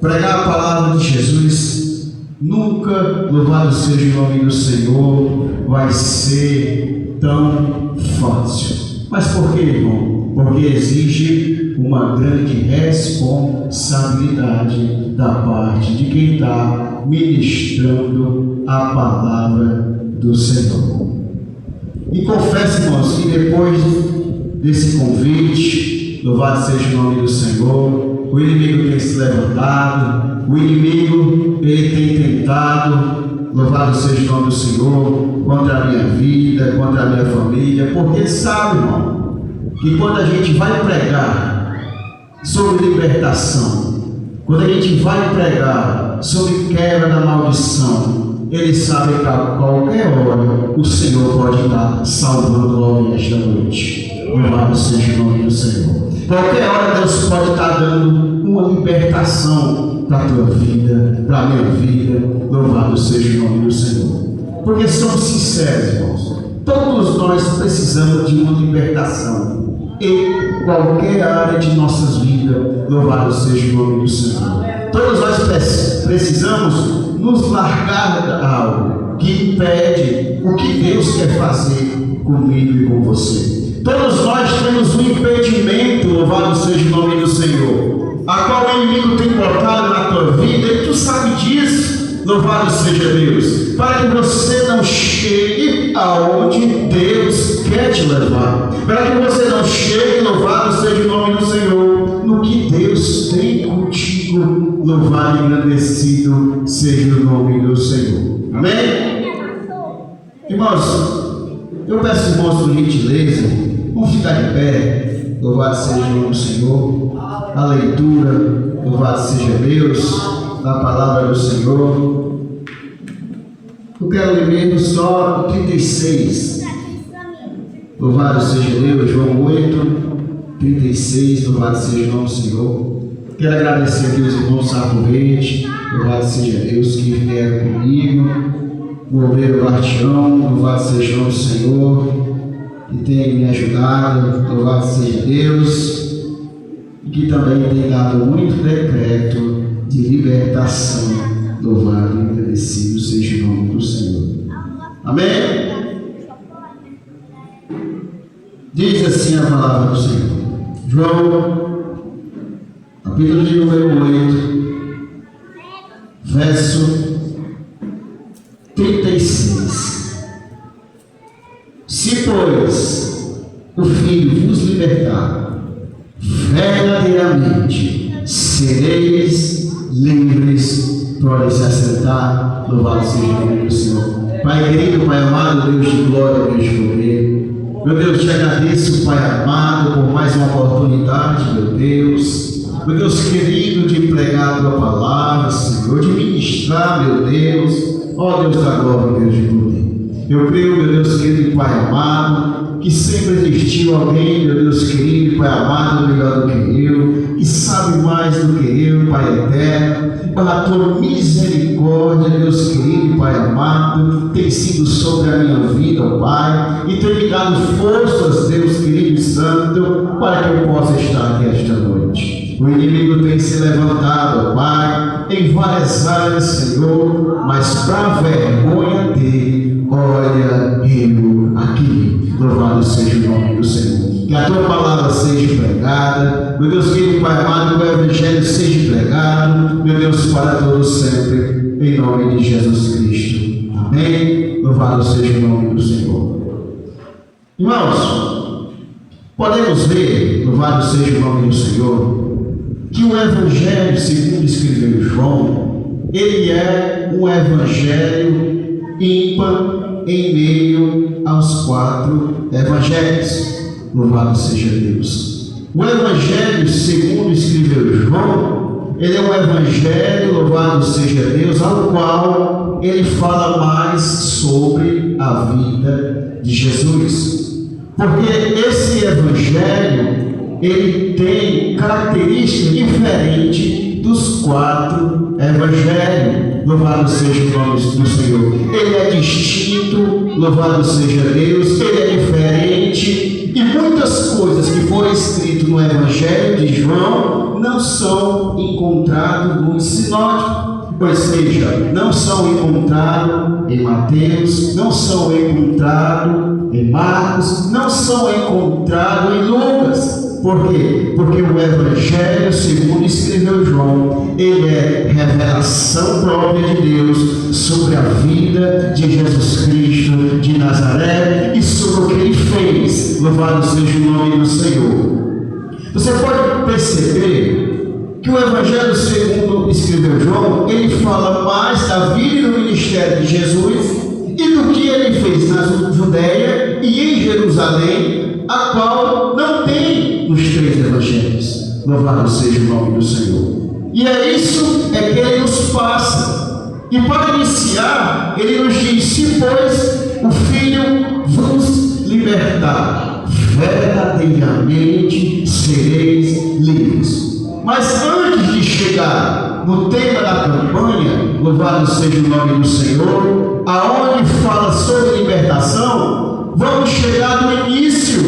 pregar a palavra de Jesus nunca, louvado seja o nome do Senhor, vai ser tão fácil. Mas por que, irmão? Porque exige uma grande responsabilidade da parte de quem está ministrando a palavra do Senhor. E confesso, irmãos, que depois desse convite, louvado seja o nome do Senhor, o inimigo tem se levantado, o inimigo ele tem tentado, louvado seja o nome do Senhor, contra a minha vida, contra a minha família, porque ele sabe, irmão, que quando a gente vai pregar sobre libertação, quando a gente vai pregar sobre quebra da maldição, ele sabe que a qualquer hora o Senhor pode estar salvando alguém esta noite. Louvado seja o nome do Senhor. Qualquer hora Deus pode estar dando uma libertação para a tua vida, para a minha vida. Louvado seja o nome do Senhor. Porque somos sinceros, irmãos. Todos nós precisamos de uma libertação em qualquer área de nossas vidas. Louvado seja o nome do Senhor. Todos nós precisamos nos largar de algo que impede o que Deus quer fazer comigo e com você. Todos nós temos um impedimento, louvado seja o nome do Senhor, a qual o inimigo tem colocado na tua vida, e tu sabe disso, louvado seja Deus, para que você não chegue aonde Deus quer te levar, para que você não chegue, louvado seja o nome do Senhor, no que Deus tem contigo, louvado e engrandecido seja o nome do Senhor. Amém? Irmãos, eu peço, irmãos, por gentileza, vamos ficar de pé, louvado seja o nome do Senhor, a leitura, louvado seja Deus, a palavra do Senhor. Eu quero ler mesmo só o 36, louvado seja Deus, João 8, 36, louvado seja o nome do Senhor. Quero agradecer aqui os irmãos Sarcovete, louvado seja Deus, que vieram comigo, mover o bastião, louvado seja o nome do Senhor, que tem me ajudado, louvado seja Deus, e que também tem dado muito decreto de libertação, louvado e agradecido seja o nome do Senhor. Amém? Diz assim a palavra do Senhor. João, capítulo de número 8, verso 36. Se, pois, o Filho vos libertar, verdadeiramente sereis livres. Podem se assentar, louvado seja o nome do Senhor. Pai querido, Pai amado, Deus de glória, Deus de poder, meu Deus, te agradeço, Pai amado, por mais uma oportunidade, meu Deus querido, de pregar a tua palavra, Senhor, de ministrar, meu Deus, ó Deus da glória, Deus de poder. Eu creio, meu Deus querido, Pai amado, que sempre existiu alguém, meu Deus querido, Pai amado, melhor do que eu, que sabe mais do que eu, Pai eterno, e pela tua misericórdia, Deus querido, Pai amado, tem sido sobre a minha vida, ó Pai, e tem me dado forças, Deus querido e santo, para que eu possa estar aqui esta noite. O inimigo tem se levantado, ó Pai, em várias áreas, Senhor, mas para vergonha dele, olha eu aqui. Louvado seja o nome do Senhor. Que a tua palavra seja pregada, meu Deus querido, Pai amado, que o Evangelho seja pregado, meu Deus, para todos sempre, em nome de Jesus Cristo. Amém. Louvado seja o nome do Senhor. Irmãos, podemos ver, louvado seja o nome do Senhor, que o Evangelho, segundo escreveu João, ele é um Evangelho ímpar em meio aos 4 Evangelhos. Louvado seja Deus. O Evangelho, segundo escreveu João, ele é um Evangelho, louvado seja Deus, ao qual ele fala mais sobre a vida de Jesus. Porque esse Evangelho, ele tem características diferentes dos 4 Evangelhos. Louvado seja o nome do Senhor. Ele é distinto, louvado seja Deus, ele é diferente, e muitas coisas que foram escritas no Evangelho de João não são encontradas nos sinóticos. Ou seja, não são encontrados em Mateus, não são encontrados em Marcos, não são encontrados em Lucas. Por quê? Porque o Evangelho, segundo escreveu João, ele é revelação própria de Deus sobre a vida de Jesus Cristo de Nazaré e sobre o que ele fez. Louvado seja o nome do Senhor. Você pode perceber que o Evangelho, segundo escreveu João, ele fala mais da vida e do ministério de Jesus e do que ele fez na Judéia e em Jerusalém, a qual não tem nos 3 evangelhos. Louvado seja o nome do Senhor. E é isso que ele nos passa. E para iniciar, ele nos diz: se pois o Filho vos libertar, verdadeiramente sereis livres. Mas antes de chegar no tema da campanha, louvado seja o nome do Senhor, aonde fala sobre libertação, vamos chegar no início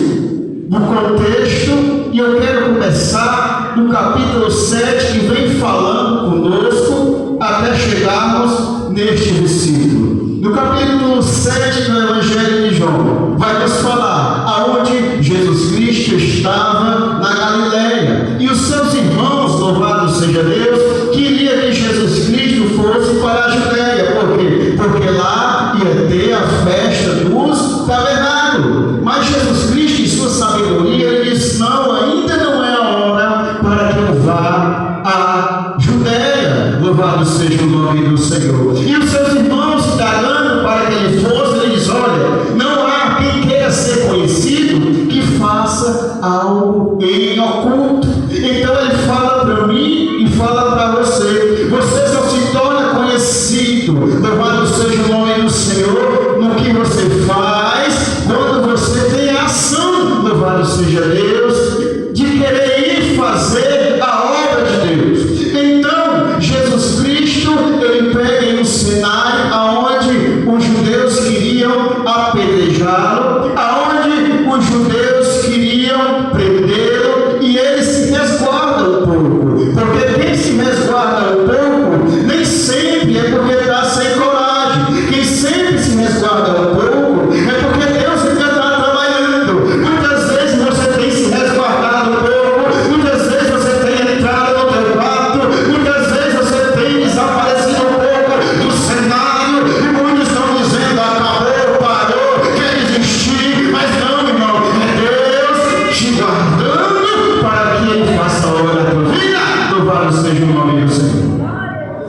do contexto, e eu quero começar no capítulo 7, que vem falando conosco até chegarmos neste versículo. No capítulo 7 do Evangelho de João, vai nos falar aonde Jesus Cristo estava na Galileia, e os seus irmãos, louvado seja Deus, queriam que Jesus Cristo fosse para a Judéia. Por quê? Porque lá ia ter a festa dos tabernáculos. Mas Jesus Cristo, em sua sabedoria, ele disse: não, ainda não é a hora para que eu vá à Judéia. Louvado seja o nome do Senhor. E os seus irmãos, indagando para que ele fosse, ele diz: olha, não há quem queira ser conhecido que faça algo em oculto. Então ele fala para mim e fala para você: você só se torna conhecido, louvado seja o nome do Senhor, no que você faz, quando você tem a ação, louvado seja Deus, de querer ir fazer a obra de Deus. Então Jesus Cristo, ele pega um cenário aonde os judeus queriam apedrejá-lo, aonde os judeus queriam prendê-lo, e ele se resguarda um pouco, porque quem se resguarda um pouco nem sempre é porque está sem coragem. Quem sempre se resguarda um pouco é porque Deus ainda está trabalhando. Muitas vezes você tem se resguardado um pouco, muitas vezes você tem entrado no teu quarto, muitas vezes você tem desaparecido um pouco do cenário, e muitos estão dizendo: acabou, parou, quer desistir. Mas não, irmão, é Deus te guardando para que ele faça a obra da tua vida. Louvado seja o nome do Senhor.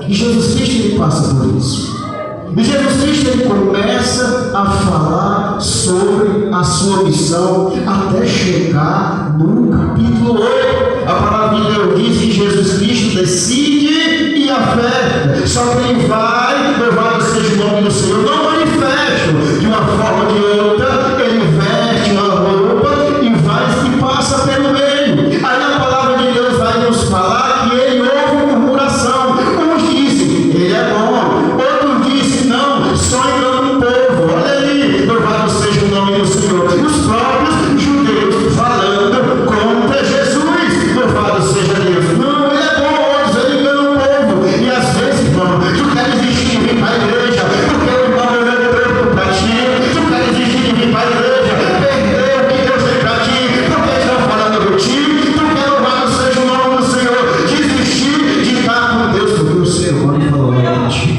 E Jesus Cristo, ele passa por isso. E Jesus Cristo, ele começa a falar sobre a sua missão até chegar no capítulo 8. A palavra de Deus diz que Jesus Cristo decide e afeta. Só que ele vai, louvado seja o nome do Senhor, não manifesta de uma forma ou de outra. Ele veste uma roupa e vai e passa pelo meio. Aí a palavra de Deus vai nos falar que ele ouve murmuração. Uns dizem: ele é bom. Outros dizem: não, só engana o povo. Olha aí, louvado seja o nome do Senhor. Os próprios judeus falando contra Jesus. Louvado seja Deus. Não, ele é bom. Outros, ele engana o povo. E às vezes, irmão, tu quer desistir de vir para a igreja porque o irmão olhando tanto para ti. Tu quer desistir de vir para a igreja, perder o que Deus tem para ti, porque estão falando de ti. Tu quer, louvado seja o nome do Senhor, desistir de estar com Deus, porque o Senhor falou para ti.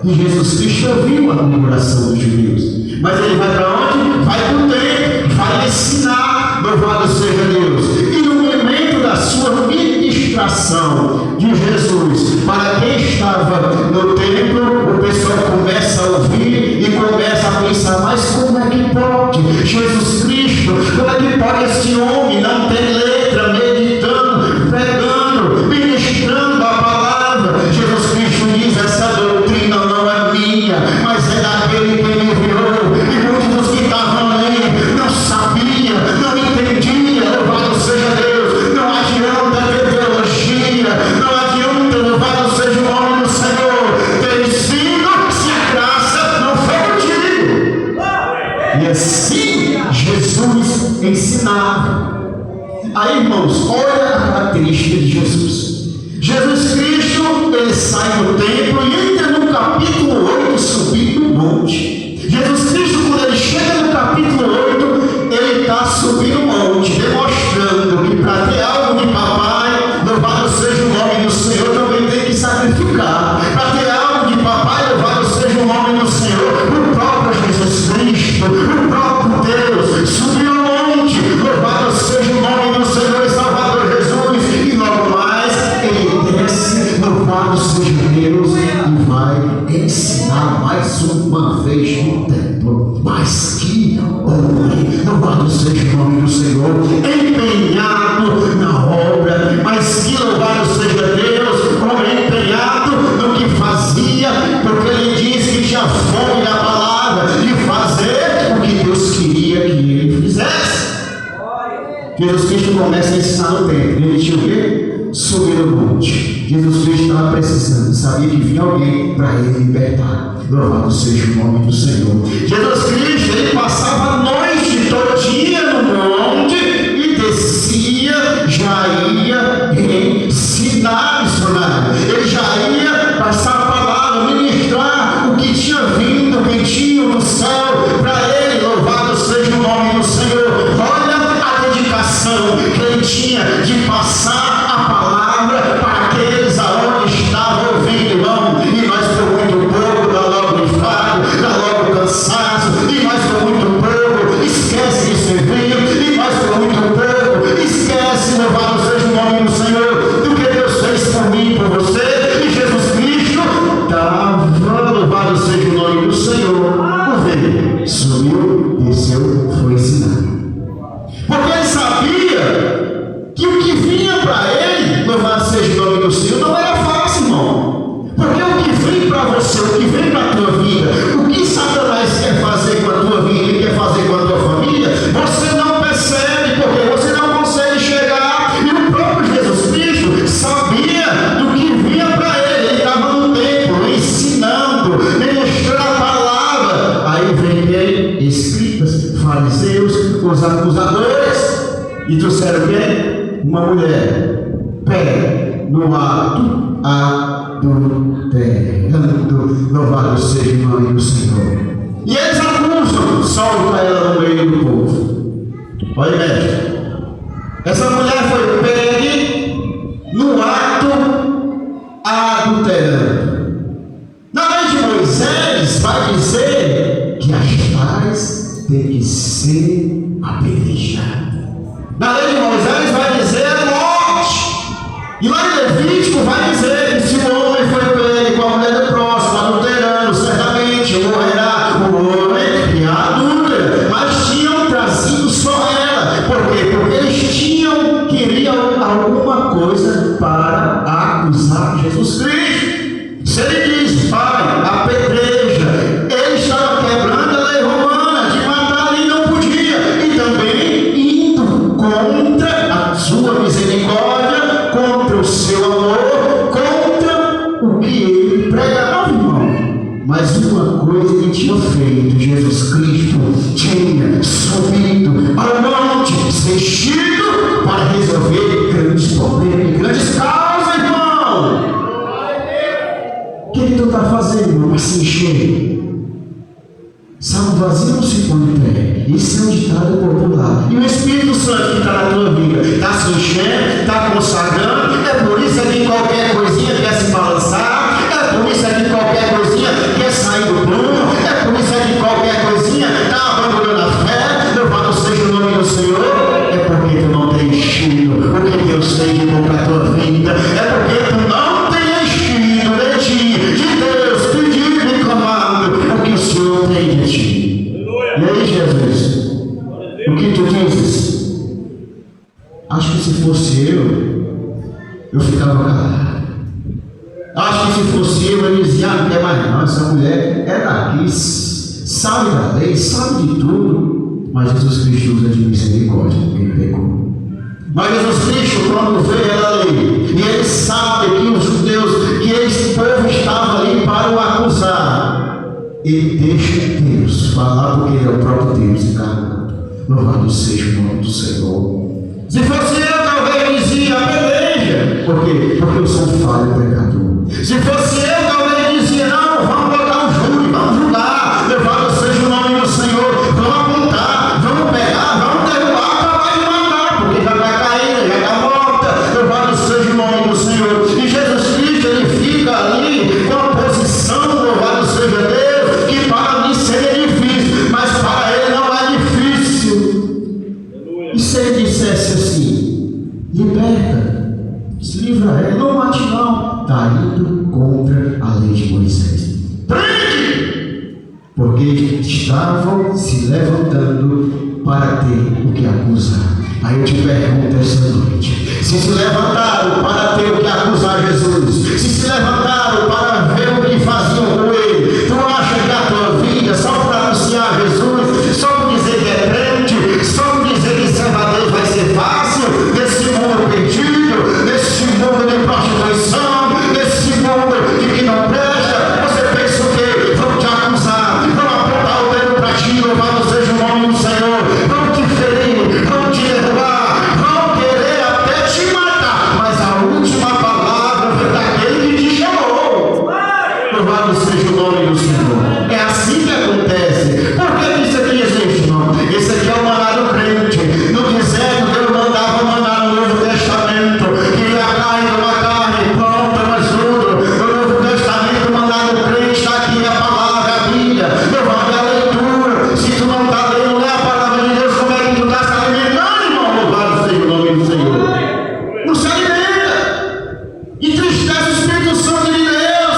E Jesus Cristo ouviu a murmuração dos judeus. Mas ele vai para onde? Vai para o templo, vai ensinar, louvado seja Deus. E no momento da sua ministração de Jesus, para quem estava no templo, o pessoal começa a ouvir e começa a pensar: mas como é que pode? Jesus Cristo, como é que pode esse homem não ter letra, meditando, pregando, ministrando a palavra? Jesus Cristo diz: essa doutrina não é minha, mas é daquele que me enviou. E muitos dos que estavam ali não sabiam, não entendiam. Louvado seja Deus. Não adianta ter teologia, não adianta, louvado seja o nome do Senhor, ter ensino se a graça não for contigo. E assim Jesus ensinava. ele sai do templo e entra no capítulo 8, subindo o monte. Jesus Cristo, quando ele chega no capítulo 8, ele está subindo o monte, demonstrando que para ter algo de papai, louvado seja o nome do Senhor, também tem que sacrificar. Para ter algo de papai, louvado seja o nome do Senhor, o próprio Jesus Cristo, o próprio Deus, subiu o monte, louvado seja o nome do Senhor e Salvador Jesus, e logo mais ele desce, louvado seja Deus, e vai ensinar mais uma vez no templo. Mas que homem, louvado seja o nome do Senhor, empenhado na obra, mas que louvado seja Deus, homem empenhado no que fazia, porque ele diz que tinha fome da palavra, de fazer o que Deus queria que ele fizesse. Jesus Cristo começa a ensinar no templo. Ele tinha o quê? Subir no monte. Jesus Cristo estava precisando, sabia que vinha alguém para ele libertar. Louvado seja o nome do Senhor. Jesus Cristo, ele passava a noite todinha no monte e descia, já ia ensinar missionário. Ele já ia passar a palavra, ministrar o que tinha vindo, o que tinha no céu para ele. Louvado seja o nome do Senhor. Olha a dedicação que ele tinha de passar a palavra para aqueles aonde estavam ouvindo, irmão. E nós por muito pouco dá logo enfado, dá logo cansaço, e nós por muito pouco esquece de servir, e nós por muito pouco esquece, louvado seja o nome do Senhor, do que Deus fez por mim e por você. E Jesus Cristo estava, louvado seja o nome do Senhor, veio, subiu, desceu, foi ensinar. Porque ele sabia que o que vinha para ele, louvado seja o nome do Senhor, não era fácil, irmão. Porque o que vem para você, o que vem para a tua vida, o que Satanás quer fazer com a tua vida e quer fazer com a tua família, você não percebe, porque você não consegue chegar. E o próprio Jesus Cristo sabia do que vinha para ele. Ele estava no templo, ensinando, ministrando a palavra. Aí vem ele, escribas, fariseus, os acusadores, e trouxeram quem? Uma mulher, pé no ato adulterando, louvado seja o nome do Senhor. E eles acusam, solta ela no meio do povo. Olha, mestre, essa mulher foi pega no ato adulterando. Na lei de Moisés vai dizer que as tais têm que ser apedrejadas. Na lei de Moisés vai dizer morte. E lá em Levítico vai dizer que se o homem foi pego com a mulher do próximo, adulterando, certamente morrerá o homem que a adúltera. Mas tinham trazido só ela. Por quê? Porque eles queriam alguma coisa para acusar Jesus Cristo. Se ele diz, Pai, apedreja, ele estava quebrando a lei romana de matar ali não podia. E também indo contra a sua misericórdia, contra o seu amor, contra o que ele pregava, irmão. Mas uma coisa ele tinha feito, Jesus Cristo tinha subido ao monte, vestido para resolver grandes problemas, grandes causas, irmão. O que tu está fazendo, irmão, para se encher? Salmo vazio não se põe em pé. Isso é um ditado popular. E o Espírito Santo que está na tua vida está se enchendo, está consagrando. É por isso que qualquer coisinha quer se balançar. É por isso que qualquer coisinha quer sair do prumo. É por isso que qualquer coisinha está abandonando a fé. Louvado seja o nome do Senhor. É porque tu não tem enchido o que Deus tem de bom para a tua vida. É porque tu não tem enchido de ti, de Deus, pedindo e clamando o que o Senhor tem de ti. E aí, Jesus, o que tu dizes? Acho que se fosse eu ficava calado. Acho que se fosse eu dizia, não quer mais não, essa mulher é daqui, sabe da lei, sabe de tudo. Mas Jesus Cristo usa de misericórdia, porque ele pecou. Mas Jesus Cristo, quando vê ela ali, e ele sabe que os judeus, que esse povo estava ali para o acusar, ele deixa Deus falar, porque ele é o próprio Deus encarnado. Louvado seja o nome do Senhor. Se fosse eu, talvez dizia, apedreja. Por quê? Porque eu sou um falho pecador. Se fosse eu, talvez dizia: não, vamos botar um júri, vamos julgar, louvado seja o nome do Senhor, vamos apontar, vamos pegar, vamos derrubar, acabar de matar, porque já está caída, já está morta, louvado seja o nome do Senhor. E Jesus Cristo, ele fica ali com a posição, louvado seja Deus, que para mim seria difícil, mas para ele não é difícil. E se ele dissesse assim: liberta, se livra ele, não mate não, está indo contra a lei de Moisés. Prende! Porque estavam se levantando para ter o que acusar. Aí eu te pergunto essa noite: se levantaram para ter o que acusar Jesus, se levantaram para ver o que faziam com ele, tu acha que a tua vida, só para anunciar Jesus, só por dizer que é crente, só por dizer que serve a Deus vai ser fácil, nesse mundo perdido, nesse mundo de prostituição, nesse mundo de que não presta? Você pensa o quê? Vão te acusar, vão apontar o dedo para ti, louvado seja o nome do Senhor, vão te ferir, vão te derrubar, vão querer até te matar, mas a última palavra foi daquele que te chamou. Louvado seja o nome do Senhor. É assim que acontece. Por que isso aqui existe, irmão? Esse aqui é o maná do crente. No deserto, Deus mandava maná no Novo Testamento, que a carne de uma carne pronta, mas tudo. No Novo Testamento, o maná do crente está aqui, a palavra, a Bíblia. Louvado é a leitura. Se tu não está lendo, não é a palavra de Deus, como é que tu está se alimentando, irmão? Louvado seja o nome do Senhor. Não se alimenta. Entristece o Espírito Santo de Deus.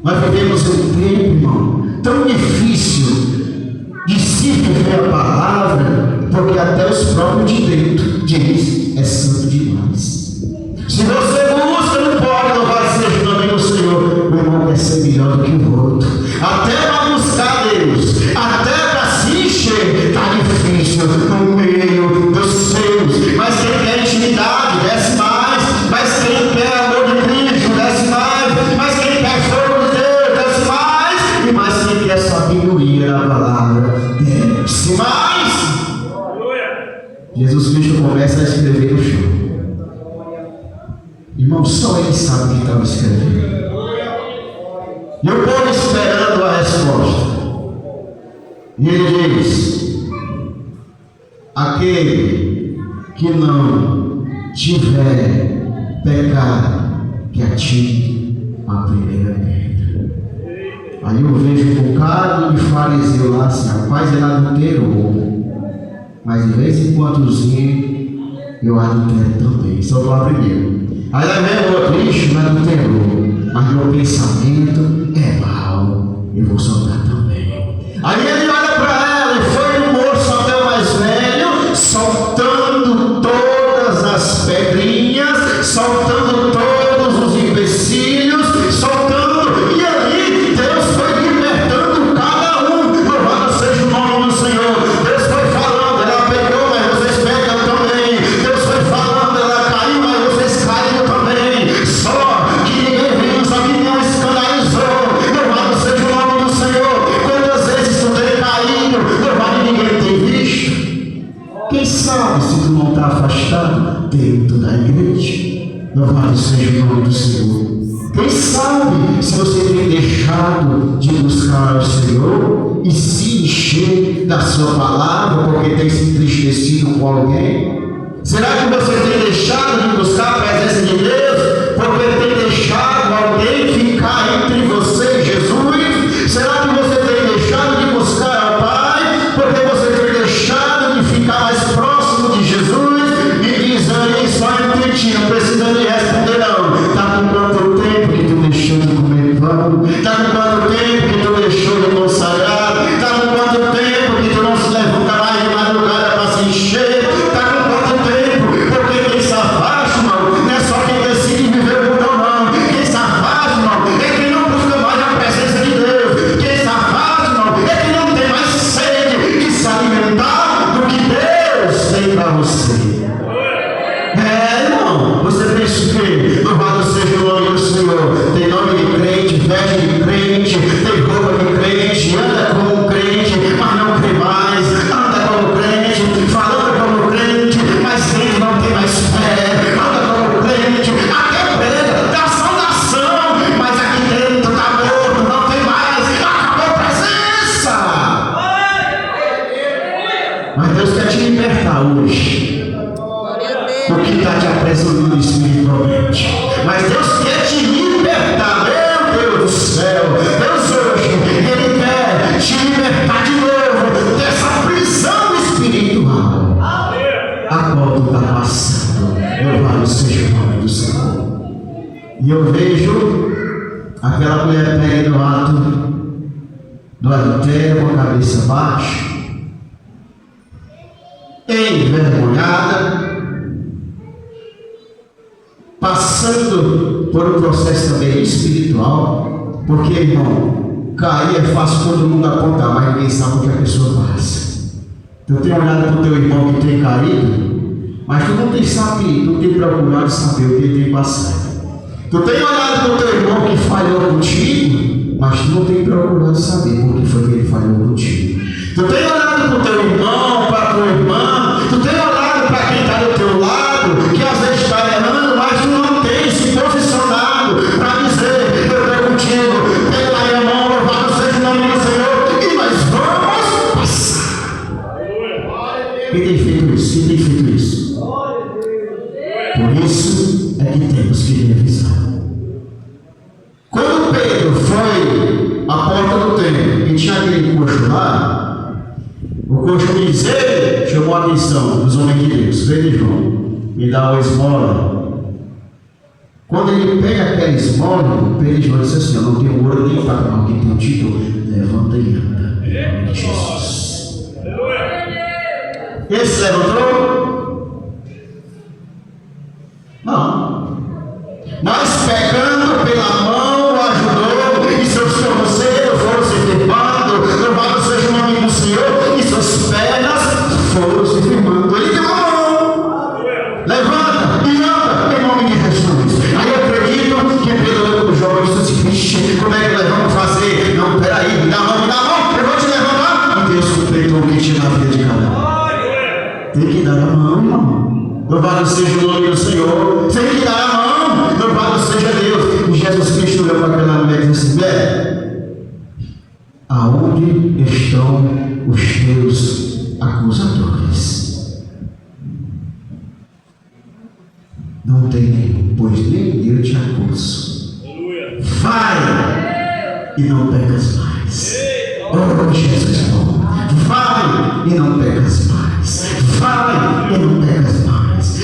Nós vivemos um tempo, irmão, tão difícil de se viver a palavra, porque até os próprios de dentro diz: é santo demais. Se você busca, não pode, louvado seja o nome do Senhor. O irmão quer ser melhor do que o outro, até para buscar Deus, até para se encher, está difícil no meio dos seus. Mas quem quer intimidade, desce mais. Mas quem quer amor de Cristo, desce mais. Mas quem quer fogo de Deus, desce mais. Mas quem quer sabedoria na palavra, desce mais. Jesus Cristo começa a escrever no chão. Irmão, só ele sabe o que estava escrevendo. E o povo esperando a resposta. E ele diz: aquele que não tiver pecado, que atire a primeira pedra. Aí eu vejo um bocado de fariseu lá assim: rapaz, ele adulterou, mas de vez em quandozinho eu adultero também, só vou a primeira. Aí vem o outro: ixi, não adulterou, mas meu pensamento é mau, eu vou soltar também. Aí ele olha para ela e foi no moço até o mais velho, soltando todas as pedrinhas, soltando todos os empecilhos, soltando, e ali Deus foi libertando cada um. Louvado seja o nome do Senhor. Deus foi falando: ela pecou, mas vocês pecam também. Deus foi falando: ela caiu, mas vocês caíram também. Só que ninguém viu, só que não escandalizou. Louvado seja o nome do Senhor. Quantas vezes tu tem caído, louvado, ninguém tem visto? Quem sabe se tu não está afastado dentro da igreja? Louvado seja o nome do Senhor. Quem sabe se você tem deixado de buscar o Senhor e se encher da sua palavra porque tem se entristecido com alguém? Será que você tem deixado de buscar a presença de Deus porque tem deixado alguém ficar entre você e Jesus? Será que você tem deixado de buscar ao Pai porque você tem deixado de ficar mais próximo de Jesus? Me diz aí, só entre ti, não precisa me responder não. Está com quanto tempo que tu deixou de comer pão? Está com quanto tempo que tu deixou de consagrar? Está com quanto tempo que tu não se levanta mais de madrugada para se encher? Está com quanto tempo? Porque quem se afasta, irmão, não é só quem decide morte. Mas Deus quer te libertar, meu Deus do céu. Deus hoje, Ele quer te libertar de novo dessa prisão espiritual a qual tu está passando. Louvado seja o nome do Senhor. E eu vejo aquela mulher pega no ato do adultério com a cabeça baixa, envergonhada, passando por um processo também espiritual, porque, irmão, cair é fácil todo mundo apontar, mas ninguém sabe o que a pessoa passa. Tu tem olhado para o teu irmão que tem caído, mas tu não tem sabido, tu tem procurado saber o que ele tem passado. Tu tem olhado para o teu irmão que falhou contigo, mas tu não tem procurado saber por que foi que ele falhou contigo. Tu tem olhado para o teu irmão, para a tua irmã, tu tem olhado para quem está do teu lado, que às vezes está errando, mas tu não tem se posicionado para dizer: eu estou contigo, pega a minha mão, louvado seja o nome do Senhor, e nós vamos passar. Quem tem feito isso? Quem tem feito isso? Por isso é que temos que revisar. Quando Pedro foi à porta do templo e tinha aquele coxo lá, o coxo miseiro chamou a atenção dos homens de Deus. Pedro, João, me dá uma esmola. Quando ele pega aquela esmola, Pedro João disse assim: eu não tenho ouro nem prata, mas que tem um título, levanta e anda. Em nome de Jesus. Esse levantou? Não. Mas pegando pela mão, o ajudou, e seus tornozelos foram se firmando, louvado seja o nome do Senhor, e suas pernas foram se firmando. Ele deu a mão, levanta e anda, em nome de Jesus. Aí eu acredito que Pedro olhou para o jovem e disse: vixe, como é que nós vamos fazer? Não, peraí, me dá a mão, eu vou te levantar. E Deus completou o que tinha na vida de cada um. Tem que dar a mão, irmão. Louvado seja o nome do Senhor. Tem que dar a mão. Louvado seja Deus. E Jesus Cristo olhou para aquela mulher e disse assim: mulher, aonde estão os teus acusadores? Não tem nenhum, pois nem eu te acuso. Vai e não pecas mais. Oh, Jesus, vai e não pecas mais. Vai e não pecas mais.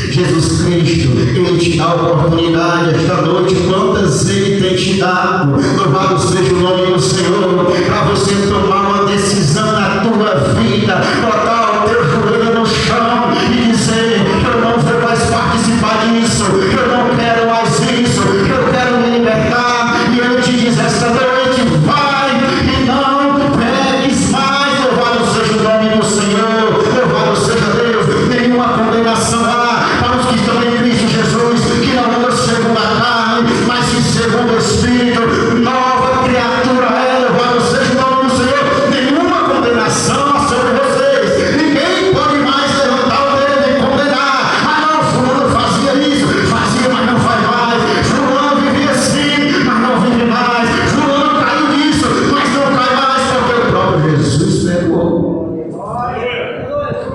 Jesus Cristo, Ele te dá a oportunidade esta noite, quantas Ele tem te dado. Louvado seja o nome do Senhor, para você tomar uma decisão na tua vida, botar o teu joelho no chão e dizer: eu não vou mais participar disso, eu não quero mais isso, eu quero me libertar. E Ele te diz esta noite: vai e não peques mais. Louvado seja o nome do Senhor, louvado seja Deus. Nenhuma condenação há para os que estão em Cristo Jesus, que não andam segundo a carne, mas sim segundo o Espírito. Nova criatura é, louvado seja o nome do Senhor. Nenhuma condenação há sobre vocês. Ninguém pode mais levantar o dedo e condenar: ah não, fulano fazia isso, fazia, mas não faz mais. Fulano vivia assim, mas não vive mais. Fulano caiu nisso, mas não cai mais, porque o próprio Jesus pegou.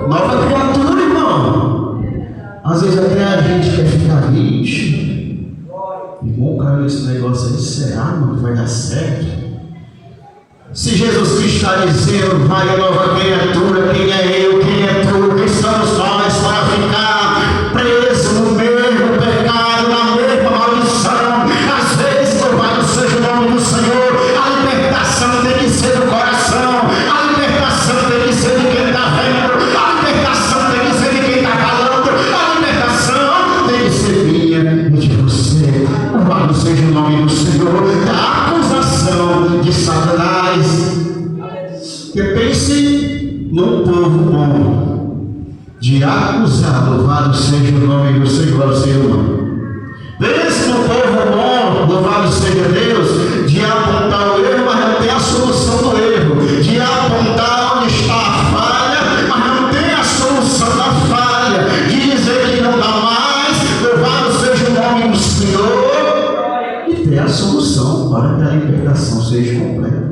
Nova criatura, irmão. Às vezes até a gente quer ficar rígido. Irmão, caiu nesse negócio aí, será, mano, que vai dar certo? Se Jesus Cristo está dizendo: vai a nova criatura, quem é eu, quem é tu, quem somos nós para ficar presos no mesmo pecado, na mesma maldição? Às vezes, louvado seja o nome do Senhor, a libertação tem que ser do coração, a libertação tem que ser de quem está vendo, a libertação tem que ser de quem está falando, a libertação tem que ser minha e de você. Louvado seja o nome do Senhor, da acusação de Satanás. Que pense num povo bom, de acusar, louvado seja o nome do Senhor, Senhor. Pense no povo bom, louvado seja Deus, de apontar o erro, mas não tem a solução do erro, de apontar onde está a falha, mas não tem a solução da falha, de dizer que não dá mais, louvado seja o nome do Senhor, e ter a solução para que a libertação seja completa.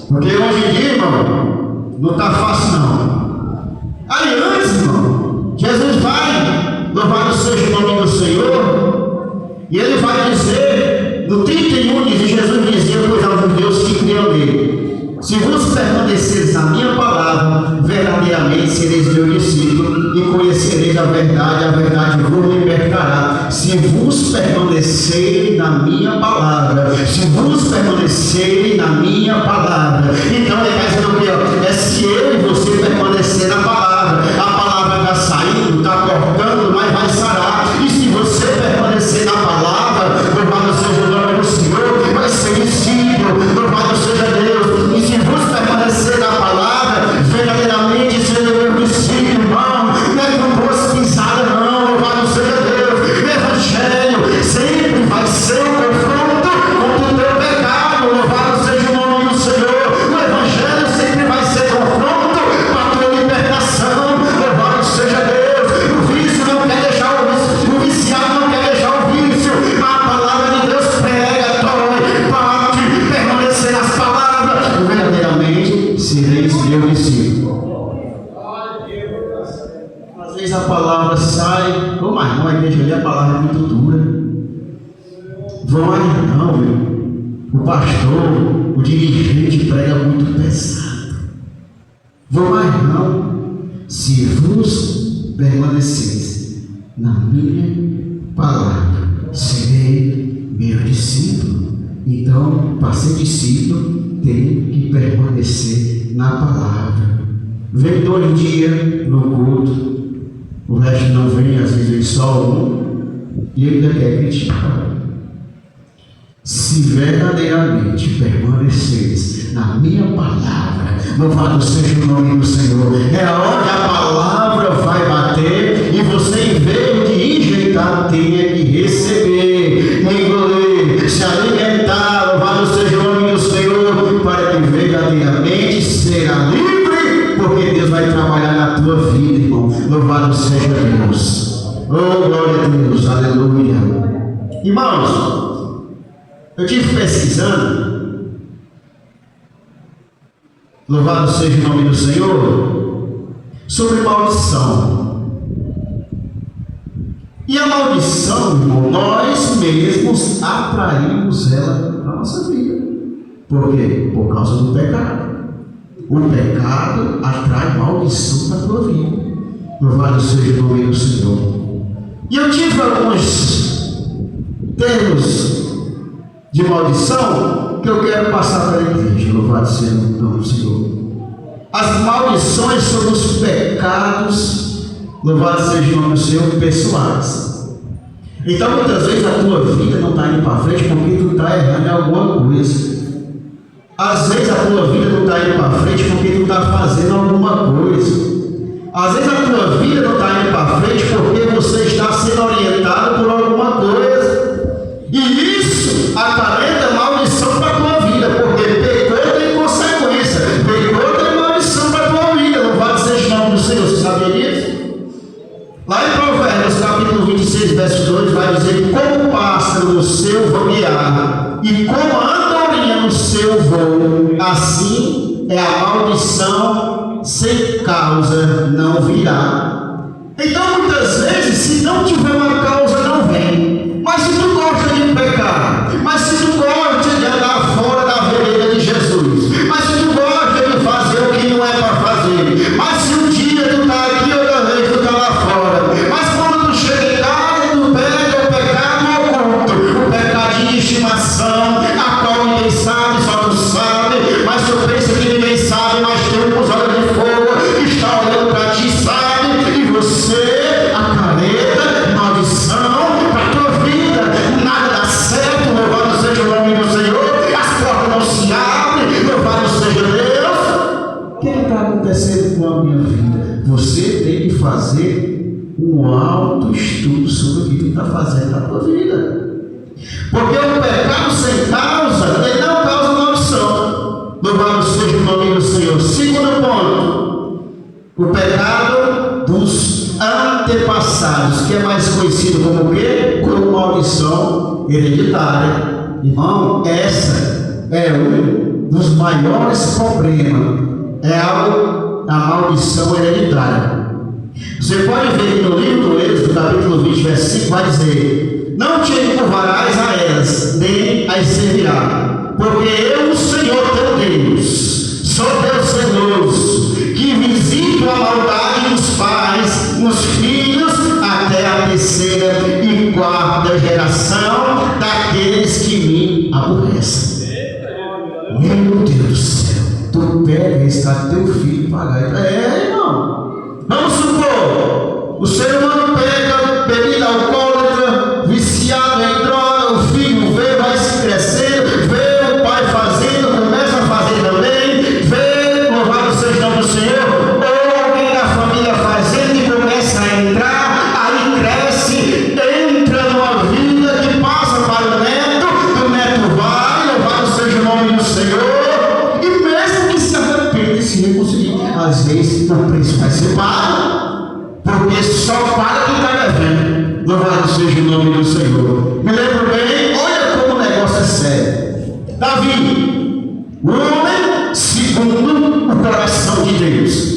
Porque hoje em dia, irmão, não está fácil não. Aí antes, irmão, Jesus vai, louvado seja o nome do Senhor, E ele vai dizer, no 31 diz, Jesus dizia, pois aos Deus que criam nele: se vos permaneceres na minha palavra, verdadeiramente sereis meu discípulo, e conhecereis a verdade vos libertará. Se vos permanecerem na minha palavra, se vos permanecerem na minha palavra. Então ele vai dizer o quê? É se eu e você permanecer na palavra. A palavra está saindo, está cortando, mas vai sarar. E se você permanecer na palavra, louvado seja o nome do Senhor, vai ser discípulo, louvado seja Deus. E se vos permanecer na palavra, verdadeiramente seja meu discípulo, irmão. Não é com boas pisadas, não, louvado seja Deus. O Evangelho sempre vai ser um confronto contra o teu pecado, louvado seja o nome do Senhor. O Evangelho sempre vai ser confronto com a tua libertação, louvado seja Deus. O vício não quer deixar o vício, o viciado não quer deixar o vício. A palavra de Deus prega, dói, bate, permanecer nas palavras, verdadeiramente sereis meu discípulo. Às vezes a palavra sai, mas não, a igreja ali a palavra é muito dura. Vai não, meu. O pastor, o dirigente prega muito pesado. Vou mais não. Se vos permaneceis na minha palavra, serei meu discípulo. Então, para ser discípulo, tem que permanecer na palavra. Vem 2 dias no culto, o resto não vem, às vezes vem só um, e ainda quer criticar. Se verdadeiramente permaneceres na minha palavra, louvado seja o nome do Senhor, é onde a palavra vai bater e você, em vez de enjeitar, tenha que receber, engolir, se alimentar, louvado seja o nome do Senhor, para que verdadeiramente será livre, porque Deus vai trabalhar na tua vida, irmão. Louvado seja Deus. Oh, glória a Deus, aleluia. Irmãos, eu estive pesquisando, louvado seja o nome do Senhor, sobre maldição. E a maldição, irmão, nós mesmos atraímos ela para a nossa vida. Por quê? Por causa do pecado. O pecado atrai maldição para a tua vida. Louvado seja o nome do Senhor. E eu tive alguns termos de maldição que eu quero passar para a igreja. Louvado seja o nome do Senhor. As maldições sobre os pecados, louvado seja o nome do Senhor, pessoais. Então muitas vezes a tua vida não está indo para frente porque tu está errando em alguma coisa. Às vezes a tua vida não está indo para frente porque tu está fazendo alguma coisa. Às vezes a tua vida não está indo para frente porque você está sendo orientado por alguma coisa. E isso aparenta maldição para a tua vida, porque pecou tem consequência. Pecou tem maldição para a tua vida. Louvado seja o nome do Senhor. Você sabia disso? Lá em Provérbios, capítulo 26, verso 2, vai dizer: como o pássaro no seu voguear e como a andorinha no seu voo, assim é a maldição, sem causa não virá. Então muitas vezes, se não tiver uma causa, não vem. Mas se tu gosta de pecar, mas se tu gosta de andar fora da vereda de Jesus, mas se tu gosta de fazer o que não é para fazer, mas se um dia tu está aqui, outra vez tu está lá fora, mas quando tu chega em casa, tu pega o pecado oculto, o pecadinho de estimação, a qual ninguém sabe, só tu sabe, mas tu pensa que ninguém sabe, mas tem um olhos de fogo que está olhando para ti, sabe, e você acarreta maldição para a tua vida, nada dá certo, louvado seja o nome do Senhor, as portas não se abrem, louvado seja Deus. O que está acontecendo com a minha vida? Você tem que fazer um autoestudo sobre o que tu está fazendo na tua vida, porque o pecado sem causa, ele não causa maldição. Louvado seja o nome do Senhor. Segundo ponto, o pecado dos antepassados, que é mais conhecido como o quê? Como maldição hereditária. Irmão, essa é um dos maiores problemas. É a maldição hereditária. Você pode ver que no livro do Êxodo, capítulo 20, verso 5, vai dizer: não te encurvarás a elas, nem as servirá, porque eu, o Senhor teu Deus, sou Deus zeloso, que visito a maldade dos pais, nos filhos, até a terceira e quarta geração daqueles que me aborrecem. Meu Deus do céu, tu pega e está teu filho pagar. Irmão, vamos supor, o ser humano pega bebida alcoólatra, viciado em droga, o filho vê, vai se crescendo, vê o pai fazendo, começa a fazer também, vê, louvado seja o nome do Senhor, ou alguém da família fazendo e começa a entrar, aí cresce, entra numa vida que passa para o neto, o neto vai, louvado seja o nome do Senhor, e mesmo que se arrepende, se reconcilie, às vezes o preço vai ser pago, porque só paga quem está devendo. Louvado seja o nome do Senhor. Me lembro bem, olha como o negócio é sério. Davi, o homem segundo o coração de Deus.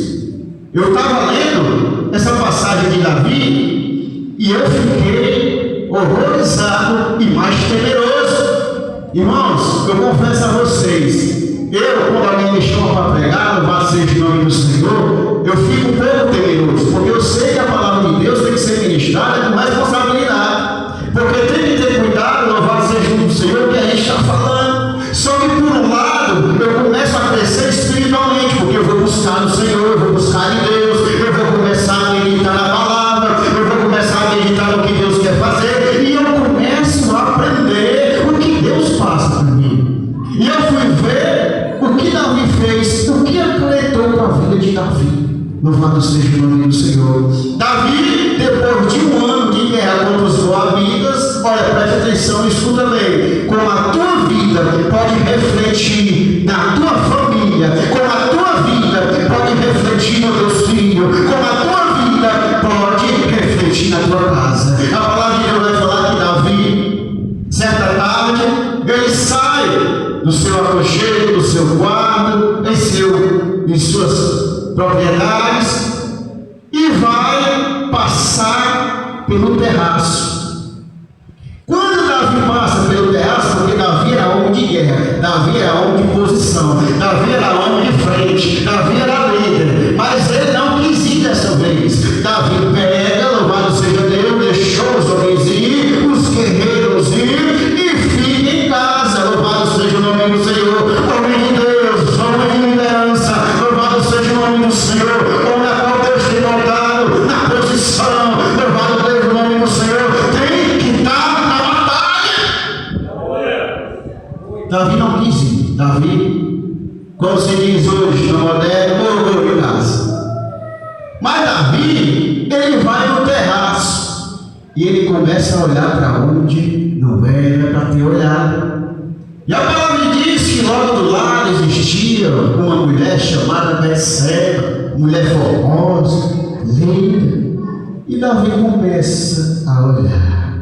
Eu estava lendo essa passagem de Davi e eu fiquei horrorizado e mais temeroso. Irmãos, eu confesso a vocês, quando alguém me chama para pregar, louvado seja o nome do Senhor, eu fico um pouco temeroso, porque eu sei que a palavra de Deus tem que ser ministrada com responsabilidade, porque tem que ter cuidado, louvado seja o nome do Senhor, que a gente está falando. Só que por um lado, eu começo a crescer espiritualmente, porque eu vou buscar no Senhor, eu vou buscar em Deus, eu vou começar a meditar na palavra, eu vou começar a meditar no que Deus quer fazer, e eu começo a aprender o que Deus faz para mim. E eu fui ver o que Davi fez, o que acreditou para a vida de Davi. Louvado seja o nome do Senhor. Davi, depois de um ano de guerra contra os moabitas, olha, preste atenção, escuta bem, como a tua vida pode refletir na tua família, como a tua vida pode refletir nos teus filhos, como a tua vida pode refletir na tua casa. A palavra de Deus vai falar que Davi, certa tarde, ele sai do seu aconchego, do seu quarto, em suas propriedades, e vai passar pelo terraço. Quando Davi passa pelo terraço, porque Davi era homem de guerra, Davi era homem de posição, Davi era homem de frente, Davi era líder, mas ele não quis ir dessa vez. Davi pega, louvado seja Deus, deixou os homens ir, os guerreiros ir, e fica em casa, louvado seja o nome do Senhor. Homem de Deus, homem de liderança, louvado seja o nome do Senhor, ou na qual Deus tem montado, na posição, louvado seja o nome do Senhor, tem que estar na batalha. Davi não quis ir. Davi, como se diz hoje no moderno, orgulho de casa. Mas Davi, ele vai no terraço e ele começa a olhar para onde não era para ter olhado. E a palavra diz que logo do lado existia uma mulher chamada Betseba, mulher formosa, linda. E Davi começa a olhar.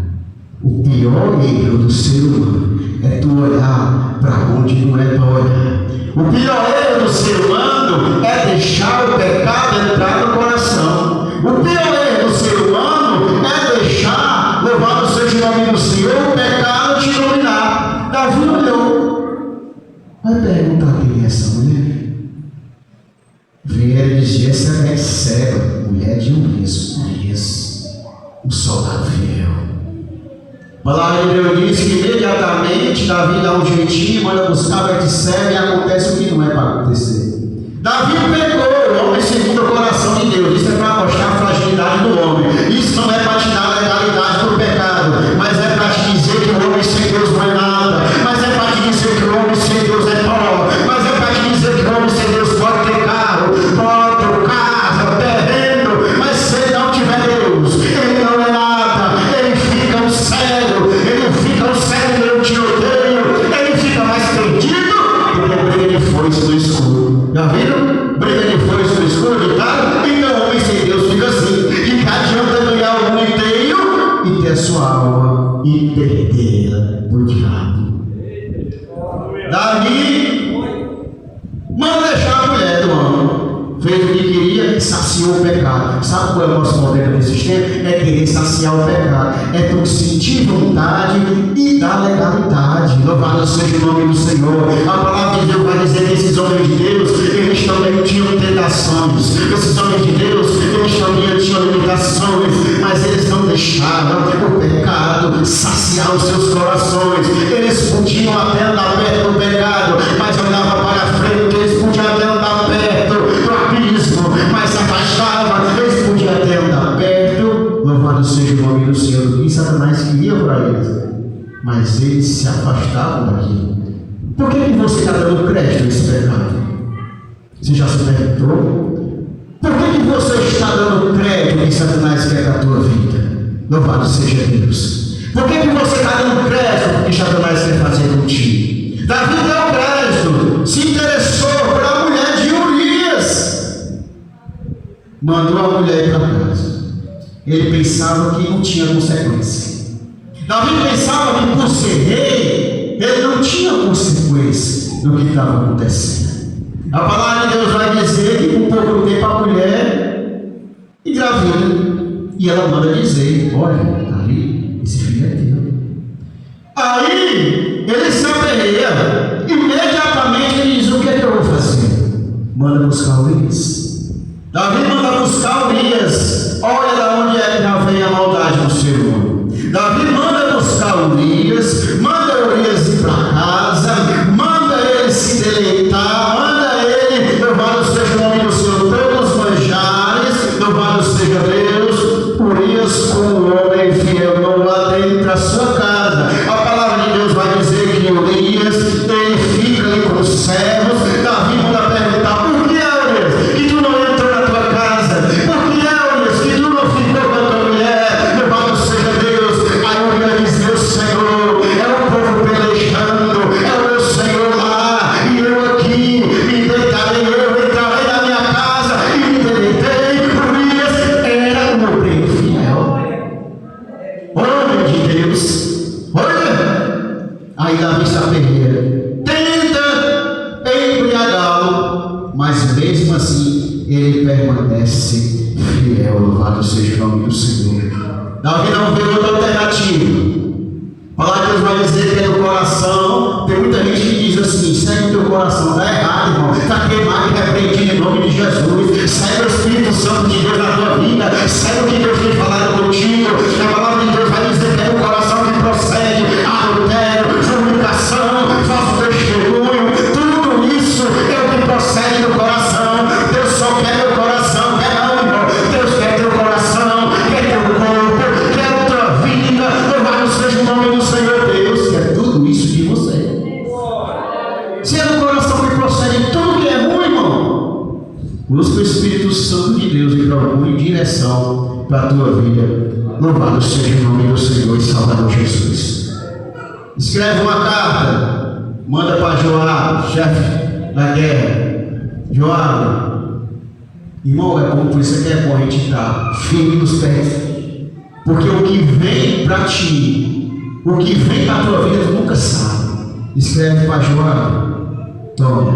O pior erro do ser humano é tu olhar para onde não é para olhar. O pior erro do ser humano é deixar o pecado entrar no coração. O pior erro do ser humano é deixar, louvado seja o nome do Senhor, o pecado te dominar. Davi olhou. Vai perguntar quem é essa mulher? Vieram dizer, essa é Betseba, mulher de Urias, um soldado fiel. A palavra de Deus diz que imediatamente Davi dá um jeitinho, manda buscar Betseba e acontece o que não é para acontecer. Davi pegou o homem segundo o coração de Deus. Isso é para mostrar a fragilidade do homem. Isso não é para te dar legalidade para o pecado, mas é para te dizer que o homem sem Deus não é nada, mas é para te dizer que o homem sem Deus é pó, mas é para te dizer que o homem sem Deus pode ter carro, moto, casa, terreno, mas se ele não tiver Deus, ele não é nada, ele fica um cego, no tiroteio, ele fica mais perdido do que briga de foice no escuro. Já viram? Briga de foice no escuro, tá? Então o homem sem Deus fica assim. E que adianta ganhar o mundo inteiro e ter a sua alma e perdê-la por saciou o pecado. Sabe qual é o nosso problema nesse sistema? É querer saciar o pecado. É tu sentir vontade e dar legalidade. Louvado seja o nome do Senhor. A palavra de Deus vai dizer que esses homens de Deus, eles também tinham tentações. Esses homens de Deus, eles também tinham limitações, mas eles não deixaram o pecado saciar os seus corações. Eles podiam até andar perto do pecado, mas olhavam para frente. Eles podiam até andar perto do abismo, mas se afastavam. Eles podiam até andar perto, louvado seja o nome do Senhor, e Satanás queria para eles, mas eles se afastavam daquilo. Por que você está dando crédito a esse pecado? Você já se perguntou? Por que você está dando crédito que Satanás quer da tua vida? Louvado seja Deus. Por que você está dando crédito que Satanás quer fazer contigo? Davi deu crédito, se interessou pela mulher de Urias, mandou a mulher para casa. Ele pensava que não tinha consequência. Davi pensava que por ser rei, ele não tinha consequência do que estava acontecendo. A palavra de Deus vai dizer que com pouco tempo a mulher engravida. E ela manda dizer: olha, Davi, esse filho é teu. Aí ele se aperreia. Imediatamente ele diz: o que é que eu vou fazer? Manda buscar Urias. Davi manda buscar Urias. Olha de onde é que já vem a maldade do ser humano. Davi manda buscar Urias, manda Urias ir para casa, manda ele se deleitar, manda ele, louvado seja o nome do Senhor, todos os manjares, louvado seja Deus. Urias, como homem fiel, não adentra a sua casa. A palavra de Deus vai dizer que Urias, ele fica ali com os servos. Davi manda perguntar: por que, Urias, que tu não entrou na tua casa? Por que, Urias, que tu não ficou com a tua mulher? Louvado seja Deus. Aí Urias diz: meu Senhor, é o povo pelejando, é o meu Senhor lá, e eu aqui, me deitarei, eu entrarei na minha casa e me deleitei. Urias era um obreiro fiel, homem de Deus. Olha, aí Davi se aperreia, tenta embriagá-lo, mas mesmo assim ele permanece fiel. Louvado seja o nome do Senhor. Davi não vê outra alternativa. A palavra de Deus vai dizer que é do coração. Tem muita gente que diz assim: segue o teu coração. Está errado, irmão. Está queimado e repreendido em nome de Jesus. Segue o Espírito Santo de Deus na tua vida. Segue o que Deus tem falado contigo. A palavra de Deus vai dizer que é do coração que procede adultério, fornicação, falso testemunho. Tudo isso é o que procede do coração. Deus só quer teu coração. Quer não, irmão. Deus quer teu coração, quer teu corpo, quer a tua vida. Louvado seja o nome do Senhor. Deus quer tudo isso de você. Se é do coração que procede tudo que é ruim, irmão, busca o Espírito Santo de Deus e procure direção para a tua vida. Louvado seja o nome do Senhor e Salvador Jesus. Escreve uma carta, manda para Joabe, chefe da guerra. Joabe, irmão, é bom, por isso que é bom a gente estar firme nos pés, porque o que vem para ti, o que vem para a tua vida, tu nunca sabe. Escreve para Joabe, toma,